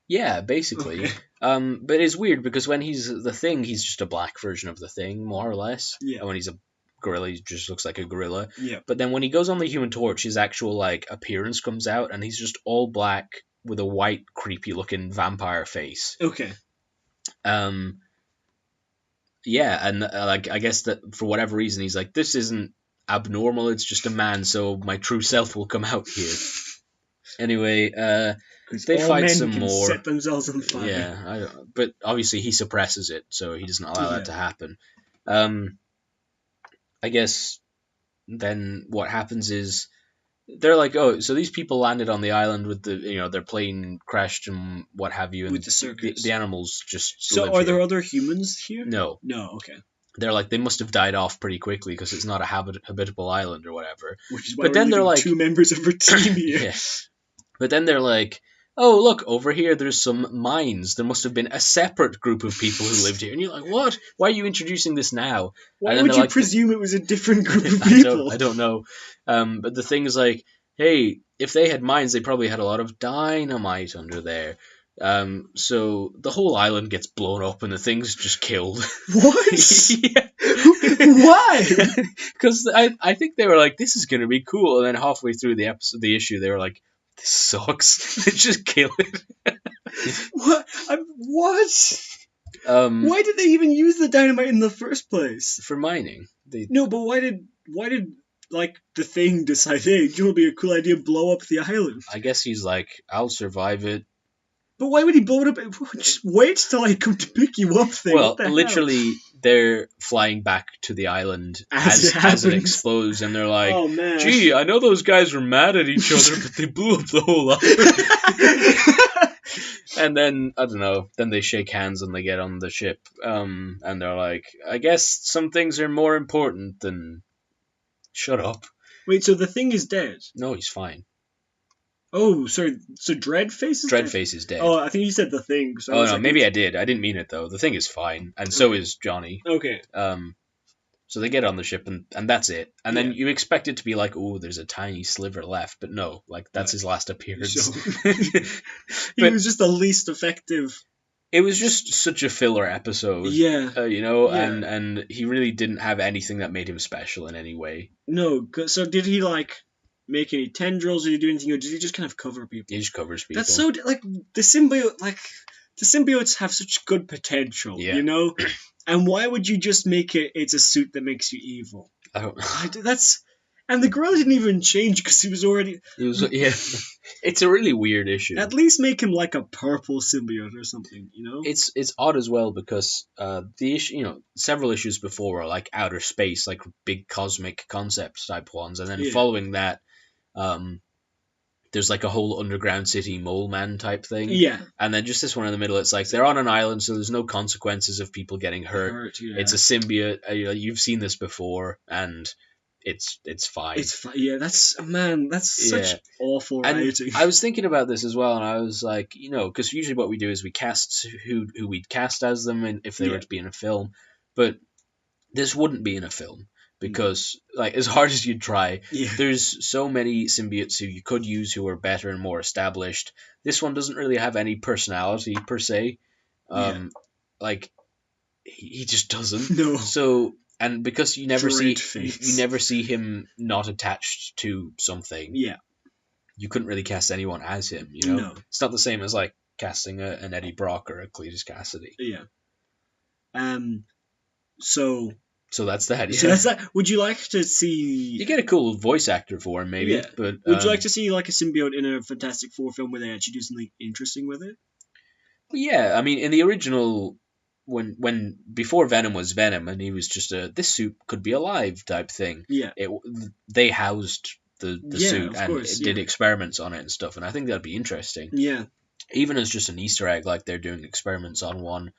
Yeah, basically. Okay. But it's weird because when he's the Thing, he's just a black version of the Thing, more or less. Yeah. And when he's a gorilla, he just looks like a gorilla. Yeah. But then when he goes on the Human Torch, his actual, like, appearance comes out, and he's just all black with a white, creepy-looking vampire face. Okay. Yeah, and like, I guess that for whatever reason, he's like, "This isn't abnormal, it's just a man, so my true self will come out here." Anyway, they fight some more. Set themselves on fire. Yeah, but obviously he suppresses it, so he doesn't allow that to happen. I guess then what happens is they're like, "Oh, so these people landed on the island with their plane crashed and what have you, and with the circus. The animals just." So are there other humans here? No. No. Okay. They're like, they must have died off pretty quickly because it's not a habitable island or whatever. Which is why they're like 2 members of our team here. Yeah. But then they're like, "Oh, look, over here there's some mines. There must have been a separate group of people who lived here." And you're like, "What? Why are you introducing this now?" Why would you presume it was a different group of people? I don't know. But the thing is, like, hey, if they had mines, they probably had a lot of dynamite under there. So the whole island gets blown up and the Thing's just killed. What? Yeah. Why? Because I think they were like, "This is going to be cool." And then halfway through the issue, they were like, "This sucks." They just kill it. What? What? Why did they even use the dynamite in the first place? For mining. No, but why did like the Thing decide, "Hey, it would be a cool idea, blow up the island"? I guess he's like, "I'll survive it." But why would he blow it up? Just wait till I come to pick you up, Thing. Well, literally, they're flying back to the island as it explodes, and they're like, "Oh man, gee, I know those guys were mad at each other, but they blew up the whole island." And then, I don't know, then they shake hands and they get on the ship, and they're like, "I guess some things are more important than..." Shut up. Wait, so the Thing is dead? No, he's fine. Oh, sorry. So DREADFACE is DREADFACE is dead. Oh, I think you said the Thing. So oh no, maybe I did. I didn't mean it though. The Thing is fine, and so is Johnny. Okay. So they get on the ship, and that's it. And then you expect it to be like, oh, there's a tiny sliver left, but no, like that's his last appearance. So, he was just the least effective. It was just such a filler episode. Yeah. And he really didn't have anything that made him special in any way. No. So did he make any tendrils? Did he do anything, or did he just kind of cover people? He just covers people. That's so the symbiote. The symbiotes have such good potential, And why would you just make it's a suit that makes you evil? I don't know. And the gorilla didn't even change because he was already... It's a really weird issue. At least make him like a purple symbiote or something, It's odd as well because the issue, several issues before were like outer space, like big cosmic concept type ones. And then following that, there's like a whole underground city mole man type thing. Yeah. And then just this one in the middle, it's like they're on an island, so there's no consequences of people getting hurt. It's a symbiote. You've seen this before, and it's fine. That's such awful writing. I was thinking about this as well, and I was like, because usually what we do is we cast who we'd cast as them if they were to be in a film, but this wouldn't be in a film. Because, as hard as you'd try, there's so many symbiotes who you could use who are better and more established. This one doesn't really have any personality, per se. He just doesn't. No. So, and because you never see him not attached to something. Yeah. You couldn't really cast anyone as him, No. It's not the same as, casting an Eddie Brock or a Cletus Cassidy. Yeah. So that's that. Yeah. So that's that. Would you like to see? You get a cool voice actor for him, maybe. Yeah. But would you like to see a symbiote in a Fantastic Four film where they actually do something interesting with it? Well, yeah, I mean, in the original, when before Venom was Venom, and he was just this suit could be alive type thing. Yeah. They housed the suit and did experiments on it and stuff, and I think that'd be interesting. Yeah. Even as just an Easter egg, like they're doing experiments on one.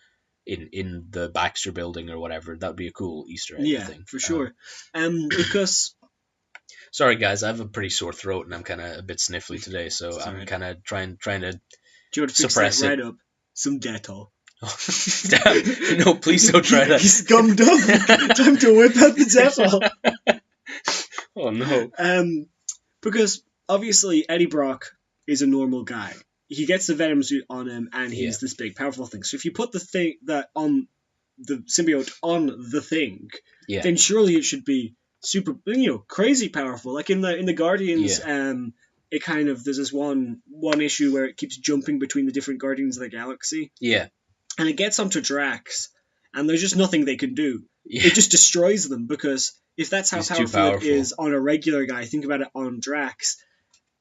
In the Baxter building or whatever, that would be a cool Easter egg. Yeah, thing. For sure. Because sorry guys, I have a pretty sore throat and I'm kind of a bit sniffly today, so I'm kind of trying to. Do you want to suppress fix that right up? Some Dettol. Damn! No, please don't try that. He's gummed up. Time to whip out the Dettol. Oh no. Because obviously Eddie Brock is a normal guy. He gets the Venom suit on him, and he's this big, powerful thing. So if you put the symbiote on the Thing, then surely it should be super, crazy powerful. Like in the Guardians, it kind of there's this one issue where it keeps jumping between the different Guardians of the Galaxy. Yeah. And it gets onto Drax, and there's just nothing they can do. Yeah. It just destroys them because if that's how powerful it is on a regular guy, think about it on Drax,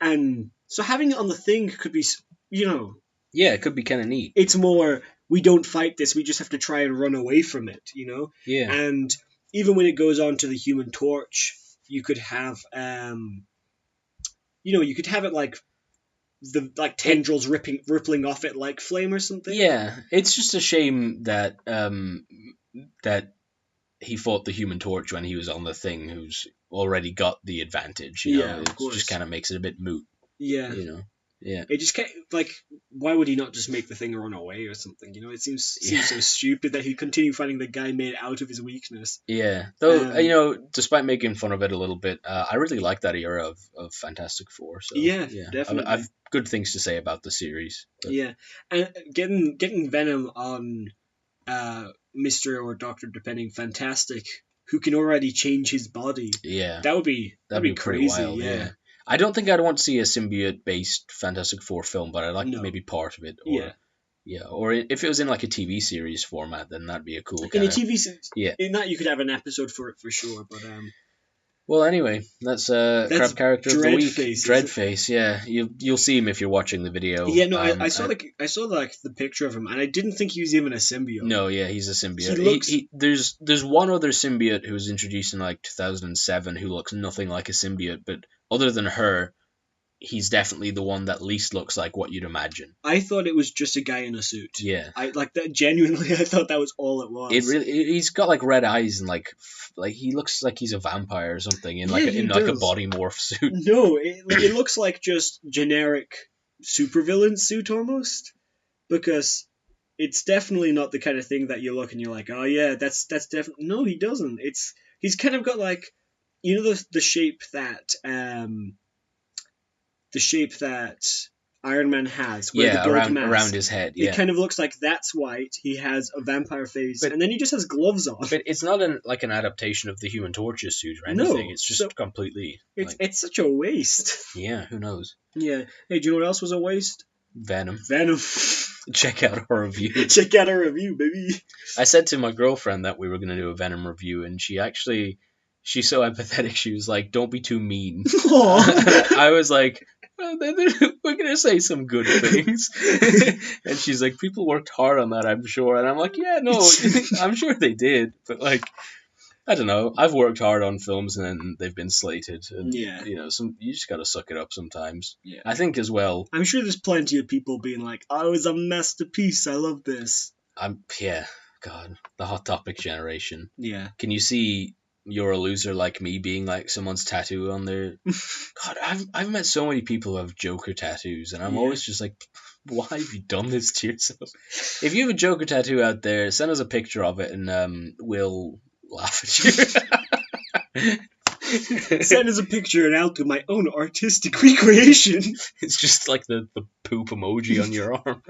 and so having it on the Thing could be. Yeah, it could be kind of neat. It's more, we don't fight this, we just have to try and run away from it, Yeah. And even when it goes on to the Human Torch, you could have, you could have it the tendrils rippling off it like flame or something. Yeah, it's just a shame that that he fought the Human Torch when he was on the Thing, who's already got the advantage. Of course. It just kind of makes it a bit moot. Yeah. Yeah. It just can't, why would he not just make the Thing run away or something? It seems so stupid that he'd continue fighting the guy made out of his weakness. Yeah. Though, despite making fun of it a little bit, I really like that era of Fantastic Four. So, yeah, definitely. I've good things to say about the series. But. Yeah. And getting Venom on Mr. or Dr. depending Fantastic, who can already change his body. Yeah. That'd be crazy. Wild, yeah. I don't think I'd want to see a symbiote-based Fantastic Four film, but I'd like maybe part of it. Or, or if it was in a TV series format, then that'd be a cool. In a TV series, in that you could have an episode for it for sure. But well, anyway, that's crap character of the week. DREADFACE, yeah, you'll see him if you're watching the video. Yeah, no, I saw the picture of him, and I didn't think he was even a symbiote. No, yeah, he's a symbiote. There's one other symbiote who was introduced in 2007 who looks nothing like a symbiote, but other than her, he's definitely the one that least looks like what you'd imagine. I thought it was just a guy in a suit. Yeah. I like that genuinely. I thought that was all it was. He's got like red eyes and like he looks like he's a vampire or something in like a body morph suit. No, it looks like just generic supervillain suit almost, because it's definitely not the kind of thing that you look and you're like, oh yeah, that's definitely. No, he doesn't. He's kind of got like, you know, the shape that Iron Man has, where the gold mask, around his head. Yeah. It kind of looks like that's white. He has a vampire face, and then he just has gloves on. But it's not an adaptation of the Human Torch's suit or anything. No, it's just completely. It's such a waste. Yeah, who knows? Yeah. Hey, do you know what else was a waste? Venom. Check out our review. Check out our review, baby. I said to my girlfriend that we were going to do a Venom review, and she's so empathetic. She was like, "Don't be too mean." I was like, we're going to say some good things. And she's like, people worked hard on that, I'm sure. And I'm like, yeah, no, I'm sure they did. But like, I don't know. I've worked hard on films and then they've been slated. And, you know, you just got to suck it up sometimes. Yeah. I think as well. I'm sure there's plenty of people being like, oh, it's a masterpiece. I love this. Yeah. God, the Hot Topic generation. Yeah. Can you see You're a Loser Like Me being like someone's tattoo on their... God, I've met so many people who have Joker tattoos, and I'm always just like, why have you done this to yourself? If you have a Joker tattoo out there, send us a picture of it, and we'll laugh at you. Send us a picture, and I'll do my own artistic recreation. It's just like the poop emoji on your arm.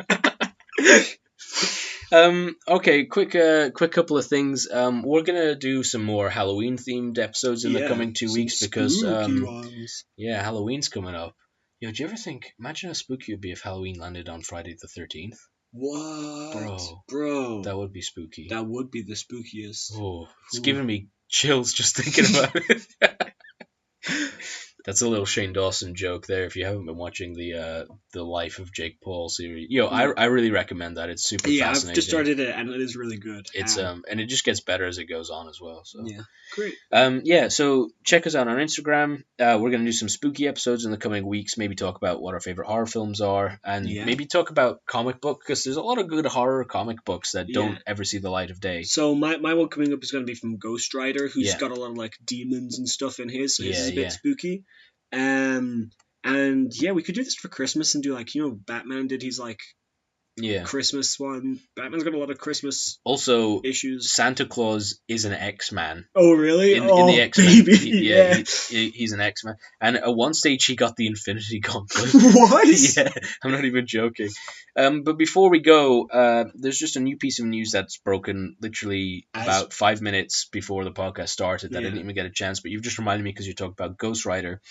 Okay, quick couple of things. We're gonna do some more Halloween themed episodes in the coming 2 weeks because Halloween's coming up. Yo, do you ever think? Imagine how spooky it would be if Halloween landed on Friday the 13th. What, bro? That would be spooky. That would be the spookiest. Oh, it's giving me chills just thinking about it. That's a little Shane Dawson joke there. If you haven't been watching the Life of Jake Paul series, I really recommend that. It's super fascinating. I've just started it and it is really good. It's and it just gets better as it goes on as well. So great. So check us out on Instagram. We're gonna do some spooky episodes in the coming weeks. Maybe talk about what our favorite horror films are, and maybe talk about comic book, because there's a lot of good horror comic books that don't ever see the light of day. So my one coming up is gonna be from Ghost Rider, who's got a lot of like demons and stuff in his, so his is a bit spooky. And we could do this for Christmas and do like, you know, Batman did his like Christmas one. Batman's got a lot of Christmas issues. Santa Claus is an X-Man. Oh really? In the X-Men, he's an X-Man. And at one stage he got the Infinity Gauntlet. What? Yeah, I'm not even joking. But before we go, there's just a new piece of news that's broken literally about 5 minutes before the podcast started that I didn't even get a chance. But you've just reminded me because you talked about Ghost Rider.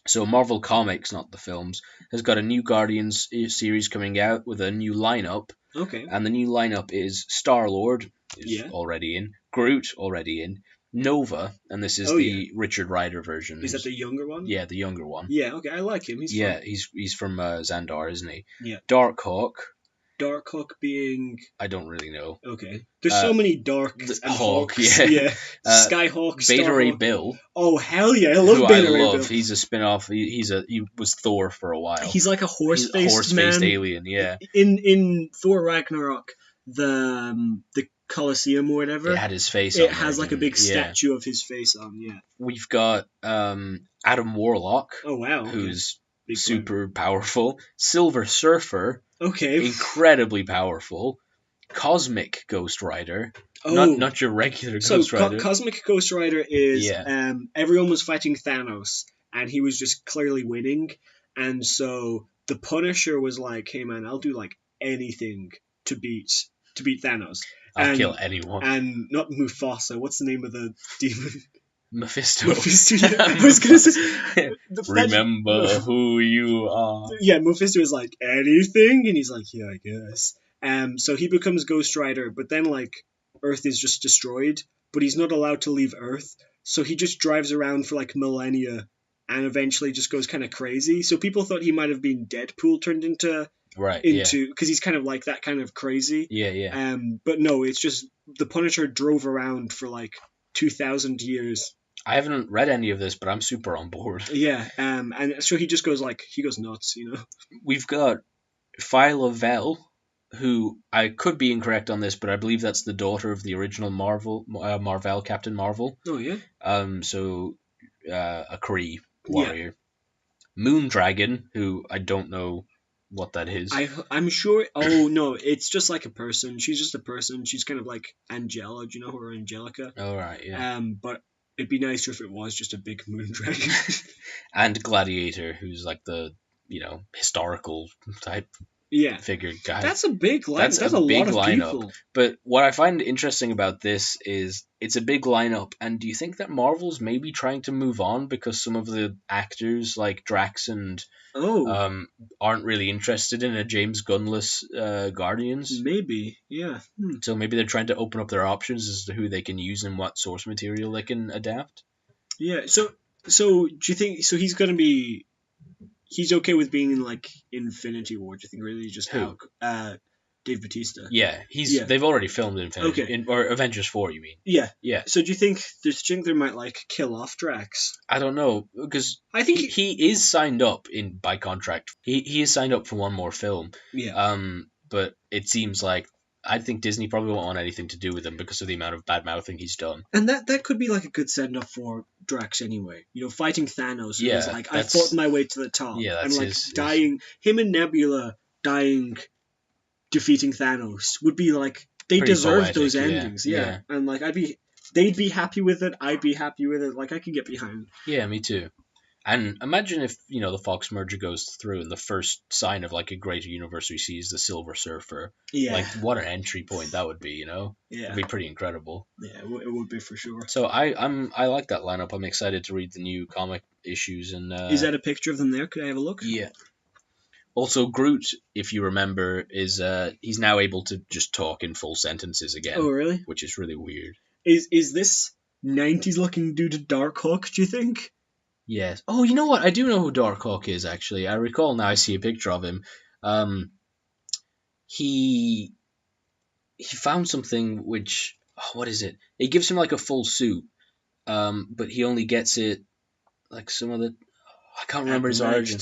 So Marvel Comics, not the films, has got a new Guardians series coming out with a new lineup. Okay. And the new lineup is Star-Lord, is already in, Groot, already in, Nova, and this is the Richard Rider version. Is that the younger one? Yeah, the younger one. Yeah, okay, I like him. He's fun. He's from Xandar, isn't he? Yeah. Darkhawk. Darkhawk being... I don't really know. Okay. There's so many Darks and Hawk, Hawks. Yeah. Skyhawk, Beta Ray Bill. Oh, hell yeah. I love Beta Ray Bill. He's a spin-off. He was Thor for a while. He's like a horse-faced man. Alien, yeah. In Thor Ragnarok, the Colosseum or whatever. It had his face on. It has like a big statue of his face on, We've got Adam Warlock. Oh, wow. Okay. Who's super powerful. Silver Surfer. Okay. Incredibly powerful. Cosmic Ghost Rider. Oh. Not your regular Ghost Rider. Cosmic Ghost Rider is everyone was fighting Thanos and he was just clearly winning, and so the Punisher was like, hey man, I'll do like anything to beat Thanos. I'll kill anyone. And not Mufasa, what's the name of the demon? Mephisto. Yeah. I was gonna say, remember who you are. Yeah, Mephisto is like, anything? And he's like, yeah, I guess. So he becomes Ghost Rider, but then like Earth is just destroyed, but he's not allowed to leave Earth, so he just drives around for like millennia and eventually just goes kind of crazy. So people thought he might have been Deadpool turned into because he's kind of like that kind of crazy. Yeah. But no, it's just the Punisher drove around for like 2,000 years. I haven't read any of this, but I'm super on board. Yeah, and so he just goes nuts, you know. We've got Phyla-Vell, who I could be incorrect on this, but I believe that's the daughter of the original Marvel, Captain Marvel. Oh yeah. So a Kree warrior. Yeah. Moondragon, who I don't know what that is. I'm sure. Oh no, it's just like a person. She's just a person. She's kind of like Angela. Do you know her, Angelica? Oh right, yeah. But it'd be nicer if it was just a big Moondragon. And Gladiator, who's like the historical type. Yeah, figure guy. That's a big line. That's a big lot of lineup. People. But what I find interesting about this is it's a big lineup. And do you think that Marvel's maybe trying to move on because some of the actors like Drax and aren't really interested in a James Gunnless Guardians? Maybe, yeah. So maybe they're trying to open up their options as to who they can use and what source material they can adapt. Yeah. So do you think? So he's gonna be. He's okay with being in like Infinity War. Do you think really just who? Dave Bautista? Yeah, they've already filmed Infinity or Avengers 4. You mean? Yeah, yeah. So do you think they might like kill off Drax? I don't know because I think he is signed up by contract. He is signed up for one more film. Yeah. But it seems like I think Disney probably won't want anything to do with him because of the amount of bad mouthing he's done. And that could be like a good send off for Drax anyway. You know, fighting Thanos. Yeah, was like I fought my way to the top. Yeah, that's and like dying. Him and Nebula dying, defeating Thanos would be like they deserve poetic, those endings. Yeah. And like they'd be happy with it. I'd be happy with it. Like I could get behind. Yeah, me too. And imagine if, the Fox merger goes through and the first sign of like a greater universe we see is the Silver Surfer. Yeah. Like what an entry point that would be, Yeah. It'd be pretty incredible. Yeah, it would be for sure. So I like that lineup. I'm excited to read the new comic issues and is that a picture of them there? Could I have a look? Yeah. Also Groot, if you remember, is he's now able to just talk in full sentences again. Oh really? Which is really weird. Is this 90s looking dude Darkhawk, do you think? Yes. Oh, you know what? I do know who Darkhawk is, actually. I recall now I see a picture of him. He found something which... what is it? It gives him like a full suit, but he only gets it like some of the... I can't remember his origin.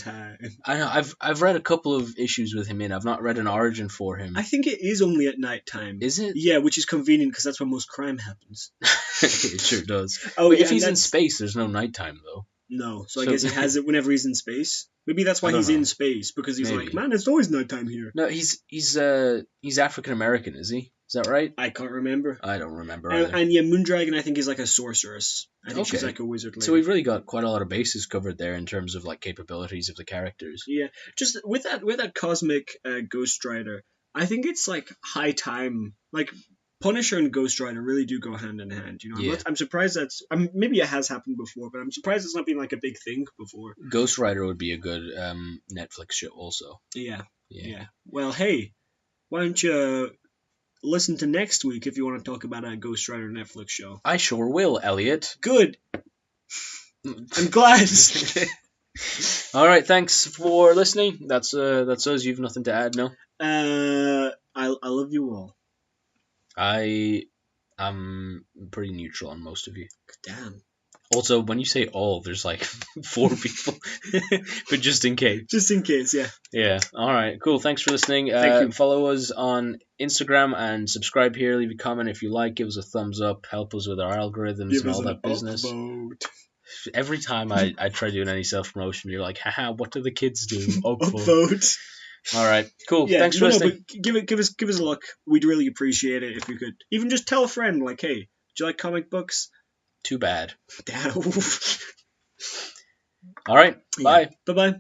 I know. I've read a couple of issues with him in. I've not read an origin for him. I think it is only at night time. Is it? Yeah, which is convenient because that's when most crime happens. It sure does. Oh, but if he's in space, there's no nighttime though. No, so I guess he has it whenever he's in space. Maybe that's why he's in space, because he's like, man, it's always nighttime here. No, he's African American, is he? Is that right? I can't remember. I don't remember. And yeah, Moondragon I think is like a sorceress. I think she's like a wizard lady. So we've really got quite a lot of bases covered there in terms of like capabilities of the characters. Yeah, just with that cosmic Ghost Rider, I think it's like high time. Like Punisher and Ghost Rider really do go hand in hand. I'm surprised maybe it has happened before, but I'm surprised it's not been like a big thing before. Ghost Rider would be a good Netflix show also. Yeah. Well, hey, why don't you listen to next week if you want to talk about a Ghost Rider Netflix show? I sure will, Elliot. Good. I'm glad. All right, thanks for listening. That's us. You've nothing to add, no? I love you all. I am pretty neutral on most of you. Damn. Also, when you say all, there's like 4 people. But just in case. Just in case, yeah. Yeah. All right. Cool. Thanks for listening. Thank you. Follow us on Instagram and subscribe here. Leave a comment if you like. Give us a thumbs up. Help us with our algorithms and all that business. Upvote. Every time I try doing any self-promotion, you're like, haha, what do the kids do? Upvote. All right, cool. Yeah, thanks for listening. But give us a look. We'd really appreciate it if you could even just tell a friend, like, hey, do you like comic books? Too bad. Damn. All right. Bye. Bye-bye.